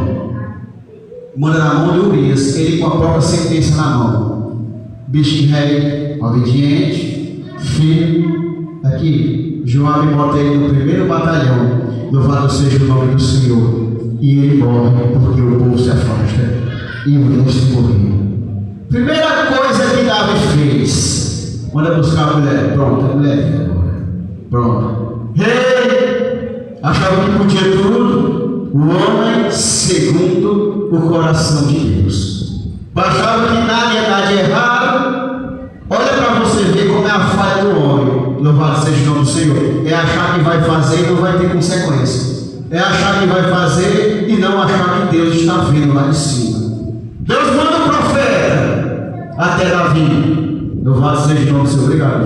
manda na mão de Urias, ele com a própria sentença na mão. Bicho rei, obediente, filho. Aqui, Joabe bota ele no primeiro batalhão. Louvado seja o nome do Senhor. E ele morre porque o povo se afasta e Urias morreu. Primeira coisa que Davi fez: manda buscar a mulher. Pronto, a mulher vem agora. Pronto. Rei, achava que podia tudo. O homem segundo o coração de Deus. Achava que nada ia dar de errado. Olha para você ver como é a falha do homem. Louvado seja o nome do Senhor. É achar que vai fazer e não vai ter consequência. É achar que vai fazer e não achar que Deus está vendo lá de cima. Deus manda o profeta até Davi. Louvado seja o nome do Senhor. Obrigado.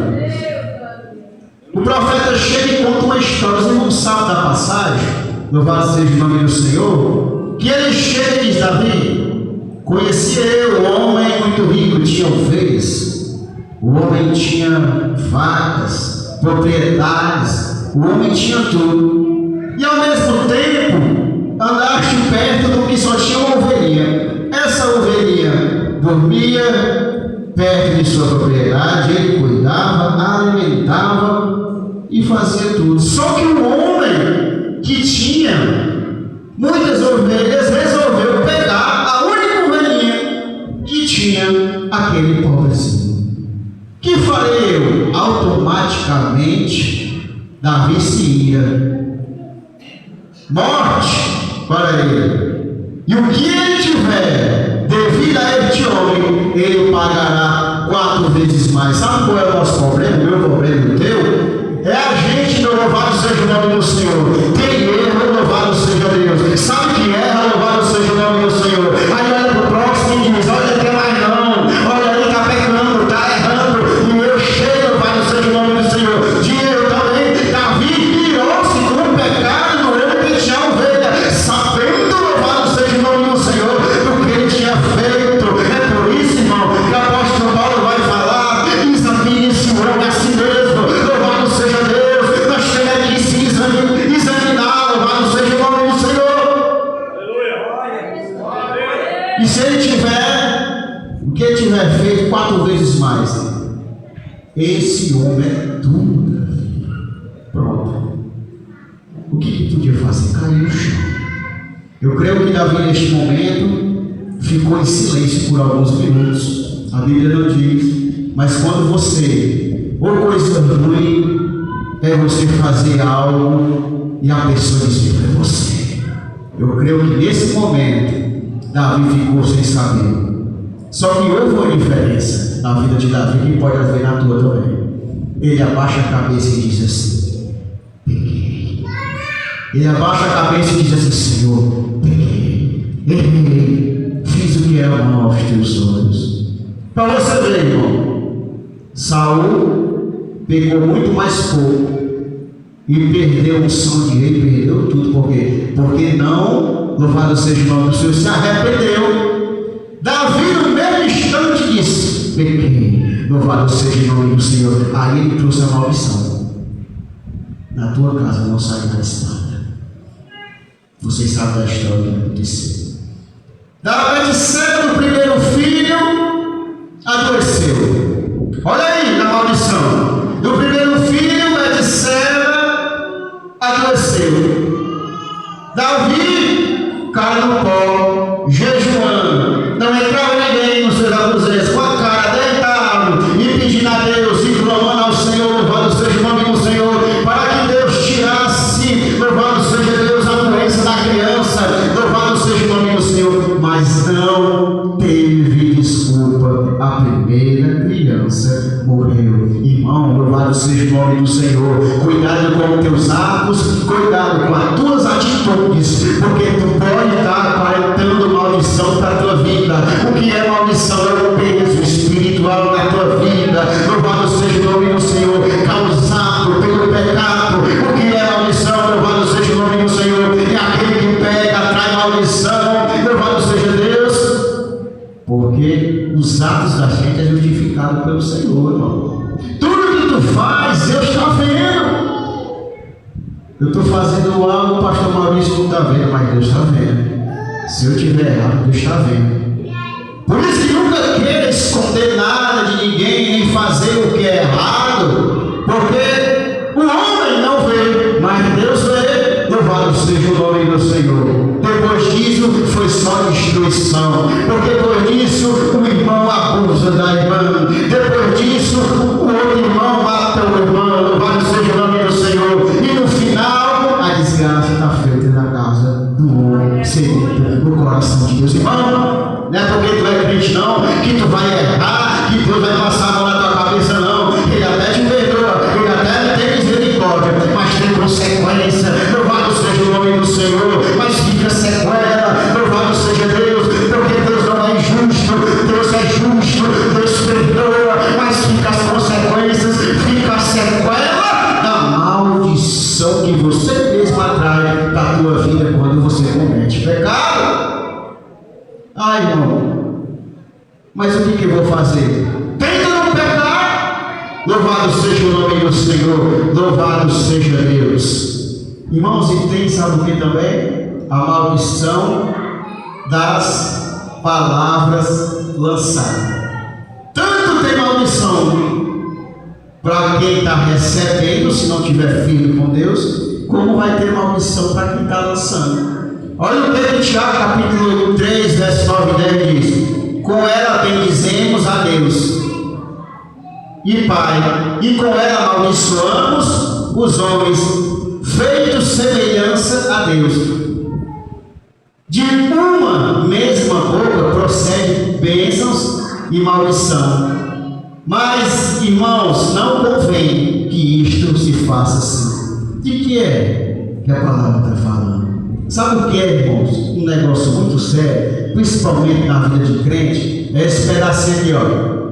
O profeta chega e conta uma história. Você não sabe da passagem? Louvado seja o nome do Senhor. Que ele chega e diz: Davi, conhecia eu um homem muito rico, tinha ovelhas. O homem tinha vacas, propriedades, o homem tinha tudo. E ao mesmo tempo, andaste perto do que só tinha uma ovelhinha. Essa ovelhinha dormia, fazia tudo. Só que o homem que tinha muitas ovelhas resolveu pegar a única ovelhinha que tinha aquele pobrezinho. Que farei eu? Automaticamente Davi se ira. Morte para ele. E o que ele tiver devido a este homem, ele pagará 4 vezes mais. Sabe qual é o nosso problema? O meu problema e o teu? É a gente não louvado seja o nome do Senhor. Tem erro, louvado seja Deus. Sabe que erra, louvado seja o nome do Senhor. Aí olha para o próximo e diz: olha, tem mais não. Olha, ele está pecando, está errando. E eu cheio, louvado seja o nome do Senhor. Dinheiro também. Davi virou-se com o pecado no ano que tinha ovelha, sabendo, louvado seja o nome do Senhor, do que ele tinha feito. É por isso, irmão, que o apóstolo Paulo vai falar: examine-se o homem a si mesmo, louvado seja Deus. Nós temos que se examinar, louvado seja o nome do Senhor. E se ele tiver o que ele tiver feito 4 vezes mais, esse homem é tudo. Pronto. O que podia fazer? Cair no chão. Eu creio que Davi, neste momento, ficou em silêncio por alguns minutos. A Bíblia não diz, mas quando você, ou coisa ruim, é você fazer algo e a pessoa diz que foi você. Eu creio que nesse momento, Davi ficou sem saber. Só que houve uma diferença na vida de Davi, que pode haver na tua também. Ele abaixa a cabeça e diz assim: peguei. Ele abaixa a cabeça e diz assim: Senhor, peguei, errei, fiz o que era mal aos teus olhos. Para você ver, irmão, Saul pegou muito mais pouco e perdeu um som de rei, perdeu tudo. Por quê? Porque não, louvado seja o nome do Senhor, se arrependeu. Davi, no mesmo instante, disse: pequei, louvado seja o nome do Senhor. Aí ele trouxe a maldição: na tua casa não sairá espada. Vocês sabem da história que aconteceu. Da Betseba, do primeiro filho, adoeceu. Olha aí na maldição: do primeiro filho, Betseba adoeceu. Davi, cara no pó, jejuando, não entrava ninguém nos seus aposentos, com a cara deitado e pedindo a Deus e clamando ao Senhor, louvado seja o nome do Senhor, para que Deus tirasse, louvado seja Deus, a doença da criança, louvado seja o nome do Senhor. Mas não teve desculpa, a primeira criança morreu. Irmão, louvado seja o nome do Senhor. Cuidado com os teus atos, cuidado com as tuas atitudes, porque tu pode estar aparentando maldição para a tua vida. O que é maldição? É o peso espiritual na tua vida, louvado seja o nome do Senhor, causado pelo pecado. O que é maldição? Louvado seja o nome do Senhor. E aquele que pega, traz maldição, louvado seja Deus, porque os atos da gente é justificado pelo Senhor, irmão. Tudo que tu faz, Deus está vendo. Eu estou fazendo algo, o pastor Maurício não está vendo, mas Deus está vendo. Se eu tiver errado, Deus está vendo. Por isso que nunca queira esconder nada de ninguém, nem fazer o que é errado, porque o homem não vê, mas Deus vê. Louvado seja o nome do Senhor. Depois disso foi só destruição, porque depois disso o irmão abusa da irmã, depois disso o outro irmão mata o irmão. Louvado seja o nome do Senhor. E no final a desgraça está feita na casa do homem, segundo o coração de Deus. Irmão, não é porque tu é crente não, que tu vai errar, que Deus vai passar a mão na tua cabeça não. Ele até te perdoa, ele até tem misericórdia, mas tem consequência. Louvado seja o nome do Senhor, mas fica sequela. Louvado seja Deus, porque Deus não é injusto, Deus é justo, Deus perdoa, mas fica as consequências, fica a sequela da maldição que você mesmo atrai para a tua vida quando você comete pecado. Ai, irmão, mas o que eu vou fazer? Tenta não pecar. Louvado seja o nome do Senhor, louvado seja Deus. Irmãos, e tem, sabe o que também? A maldição das palavras lançadas. Tanto tem maldição para quem está recebendo, se não tiver firme com Deus, como vai ter maldição para quem está lançando. Olha o que Tiago capítulo 3, verso 9 e 10 diz: com ela bendizemos a Deus e Pai, e com ela amaldiçoamos os homens, feitos semelhança a Deus. De uma mesma boca procede bênçãos e maldição. Mas, irmãos, não convém que isto se faça assim. De que é que a palavra está falando? Sabe o que é, irmãos? Um negócio muito sério, principalmente na vida de crente, é esse pedacinho aqui, ó.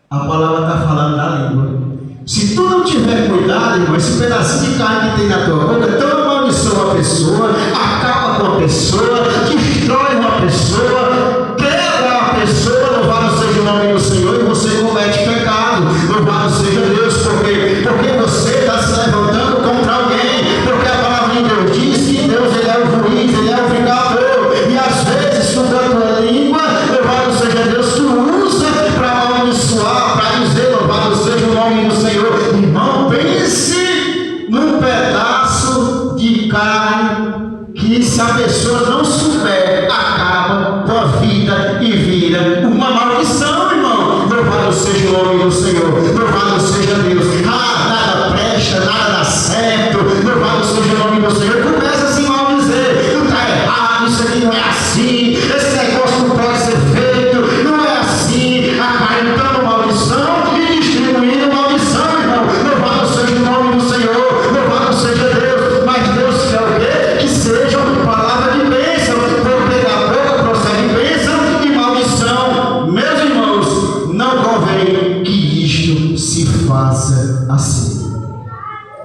A palavra está falando da língua. Se tu não tiver cuidado, irmão, esse pedacinho de carne que tem na tua boca, então amaldiçoa a pessoa, acaba com a pessoa, destrói uma pessoa, quebra a pessoa. Louvado seja o nome do Senhor, e você comete pecado. Louvado seja Deus, porque você está se levantando contra alguém, porque a palavra de Deus diz que Deus ele é o juiz, ele é o vingador, e às vezes tu da tua língua, louvado seja Deus, tu usa para amaldiçoar, para dizer louvado seja o nome do Senhor. Irmão, pense num pedaço de carne que, se a pessoa não souber, acaba com a vida e vira uma maldição, irmão. Louvado seja o nome do Senhor, louvado seja Deus. Nada presta, nada dá certo, louvado seja o nome do Senhor. Começa a se maldizer: não está errado, isso aqui não é assim, esse negócio não pode ser feito, não é assim, acarretando maldição e distribuindo maldição, irmão. Louvado seja o nome do Senhor, louvado seja Deus. Mas Deus quer o quê? Que sejam palavras de bênção, porque da boca procede bênção e maldição. Meus irmãos, não convém que isto se faça assim.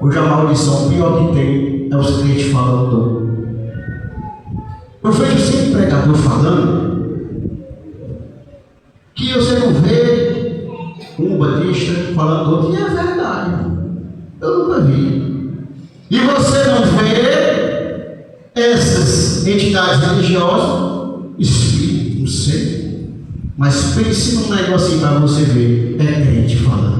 Hoje a maldição pior que tem é os crentes falando. Eu vejo sempre pregador falando que você não vê um batista falando outro, e é verdade. Eu nunca vi. E você não vê essas entidades religiosas, espírito, não sei, mas pense num negocinho para você ver. É crente falando.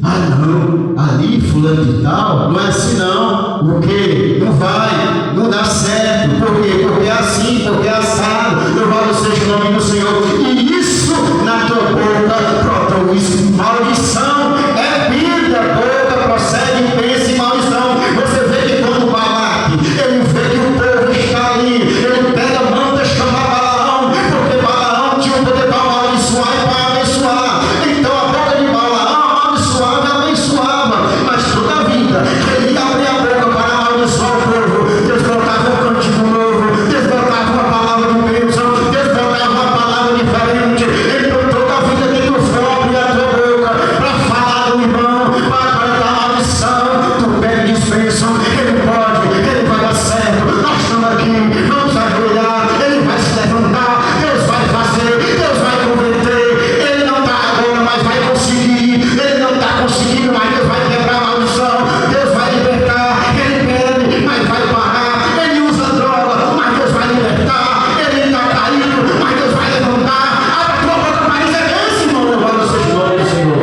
Não, ali fulano de tal, não é assim não. O que? Não vai, não dá certo. Por quê? Porque é assim, porque é assado. Louvado seja o nome do Senhor. E isso na tua boca produz maldição. É vida, a boca procede bênção e maldição. Você vê que quando Balaque, ele vê que o povo está ali, ele pega a manta, chama Balaão, porque Balaão tinha o poder para amaldiçoar e para abençoar. Então a boca de Balaão amaldiçoava e abençoava, mas toda a vida ele abria a boca para amaldiçoar o povo. Deus botava um cântico novo, Deus botava uma palavra de bênção, Deus botava uma palavra diferente. Então toda a vida que tu for abrir a tua boca para falar do irmão, para dar maldição, tu pede bênção. Ele pode, ele vai dar certo. Nós estamos aqui, vamos ajoelhar, ele vai se levantar, Deus vai fazer, Deus vai converter. Ele não está agora, mas vai conseguir. Ele não está conseguindo, mas Deus vai quebrar a maldição. Deus vai libertar. Ele bebe, mas vai parar. Ele usa droga, mas Deus vai libertar. Ele está caído, mas Deus vai levantar. Abra a tua boca para dizer esse, irmão. Louvado seja o nome do Senhor.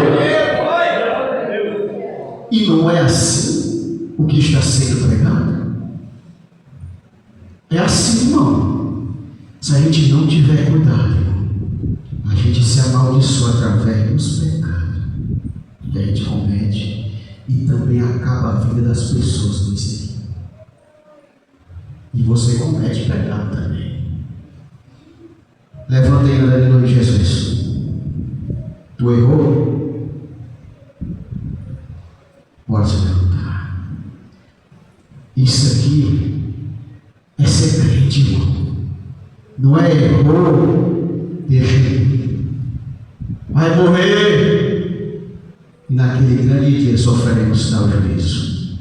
E não é assim o que está sendo pregado. É assim, irmão. Se a gente não tiver cuidado, a gente se amaldiçoa através dos pecados que a gente comete, e também acaba a vida das pessoas com isso. E você comete pecado também. Levanta aí na nome de Jesus. Tu errou? Pode se levantar. Isso aqui é ser crente, irmão. Não é errou, deixa ele. Vai morrer. E naquele grande dia sofreremos tal juízo.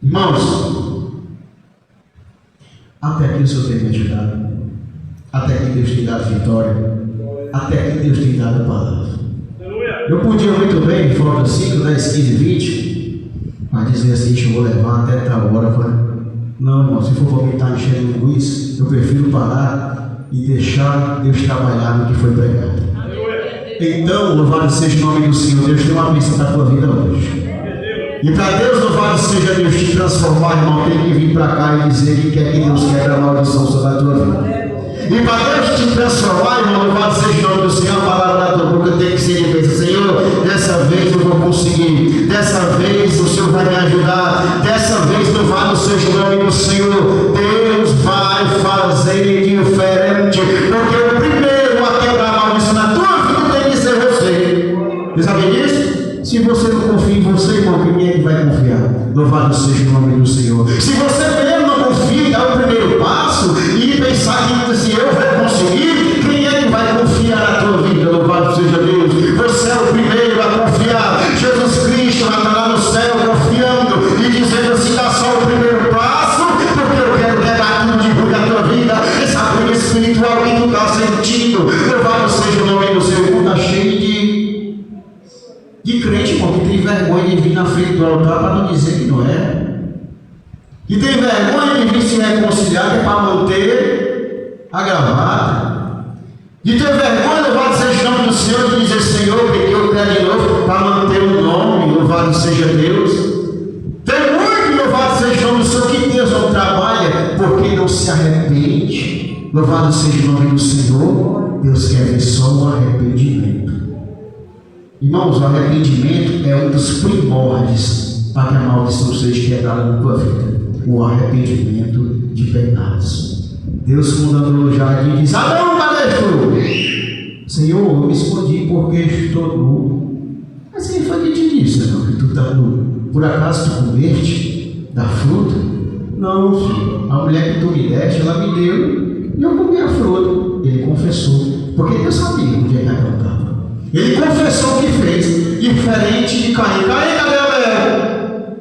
Irmãos, até aqui o Senhor tem me ajudado. Até que Deus tem dado vitória. Até que Deus tem dado palavra. Eu podia muito bem, falta 5, 10, 15, 20, mas dizer assim, eu vou levar até tal hora. Não, irmão, se for para mim estar enchendo luz, eu prefiro parar e deixar Deus trabalhar no que foi pregado. Então, louvado seja o nome do Senhor. Deus tem uma bênção para a tua vida hoje. E para Deus, louvado seja Deus, te transformar, irmão, tem que vir para cá e dizer que quer que Deus quebra a maldição sobre a tua vida. E para Deus te transformar, irmão, louvado seja o nome do Senhor, a palavra da tua boca tem que ser de bênção. Senhor, dessa vez eu vou conseguir, dessa vez o Senhor vai me ajudar, dessa vez louvado seja o nome do Senhor. Deus vai fazer diferente, porque o primeiro a quebrar a maldição na tua vida tem que ser você. Você sabe disso? Se você não confia em você, irmão, quem é que vai confiar? Louvado seja o nome do Senhor. Se você mesmo não confia e dá o primeiro passo e pensar que se eu vou conseguir, quem é que vai confiar na tua vida? Louvado seja Deus. Você é o primeiro a confiar. Jesus Cristo vai estar lá no céu confiando e dizendo assim: dá só o primeiro passo, porque eu quero quebrar tudo de ruim na tua vida. Essa briga espiritual que tu está sentindo. Louvado seja o nome do Senhor. Está cheio de crente, irmão, que tem vergonha de vir na frente do altar para não dizer que não é. Que tem vergonha de vir se reconciliar, que é para manter a gravata. De ter vergonha, louvado seja o nome do Senhor, de dizer: Senhor, peguei o pé de novo para manter o nome, louvado seja Deus. Tem muito, louvado seja o nome do Senhor, que Deus não trabalha porque não se arrepende. Louvado seja o nome do Senhor. Deus quer ver só o arrependimento. Irmãos, o arrependimento é um dos primórdios para que a maldição seja quebrada na tua vida. O arrependimento de pecados. Deus, quando andou no jardim, diz: Adão, cadê tu? Senhor, eu me escondi porque estou nu. Mas quem foi que te disse, não, que tu está nu? Por acaso tu comeste da fruta? Não, filho. A mulher que tu me deste, ela me deu e eu comi a fruta. Ele confessou, porque Deus sabia onde é que estava. Ele confessou o que fez, diferente de Caim. Caim, cadê Abel?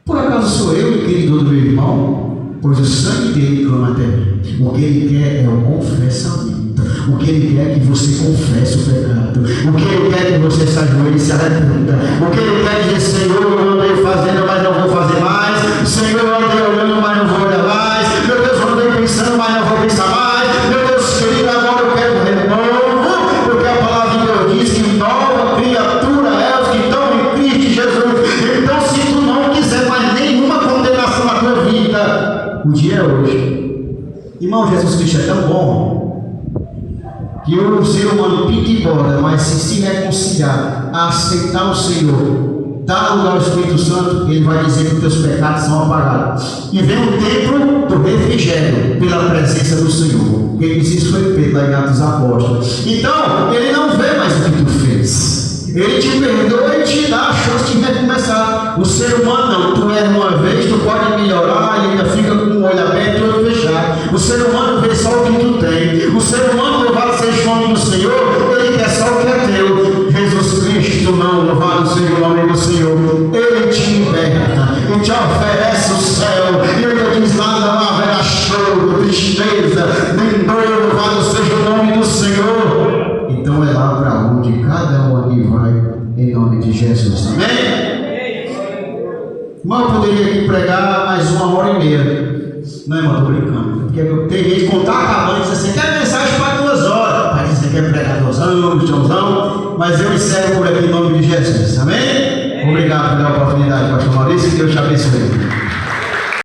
Por acaso sou eu, querido do meu irmão? Pois o sangue dele clama até mim. O que ele quer é o confessamento. O que ele quer é que você confesse o pecado. O que ele quer é que você se ajoelhe e se arrependa. O que ele quer é dizer: Senhor, eu andei fazendo, mas não vou fazer mais. Senhor, eu andei olhando, mas não vou olhar mais. Meu Deus, eu andei pensando, mas não vou pensar mais. Meu Deus querido, agora eu quero renovo. Porque a palavra de Deus diz que nova criatura é os que estão em Cristo Jesus. Então, se tu não quiser mais nenhuma condenação na tua vida, o dia é hoje. Irmão, Jesus Cristo é tão bom que o ser humano pinta embora, mas se reconciliar, aceitar o Senhor, dar lugar ao Espírito Santo, ele vai dizer que os teus pecados são apagados. E vem o tempo do refrigério pela presença do Senhor. Quem disse isso foi Pedro, lá em Atos dos Apóstolos. Então, ele não vê mais o que tu fez. Ele te perdoa e te dá a chance de recomeçar. O ser humano não, tu erra uma vez, tu pode melhorar e ainda fica com o olho aberto e o olho fechado. O ser humano vê só o que tu tem. O ser humano, louvado seja o nome do Senhor, ele quer só o que é teu. Jesus Cristo não, louvado seja o nome do Senhor. Ele te liberta e te oferece o céu. E ele diz: nada não haverá choro, tristeza, nem dor, louvado seja o nome do Senhor. Então é lá para onde cada um aqui vai, em nome de Jesus. Amém? Irmão, eu poderia aqui pregar mais 1h30. Não, irmão, estou brincando. Porque tem gente que está acabando e diz assim: quer mensagem para 2 horas. Mas você quer pregar 2 anos, Joãozão. Mas eu encerro por aqui em nome de Jesus. Amém? Obrigado pela oportunidade, pastor Maurício. Que Deus te abençoe.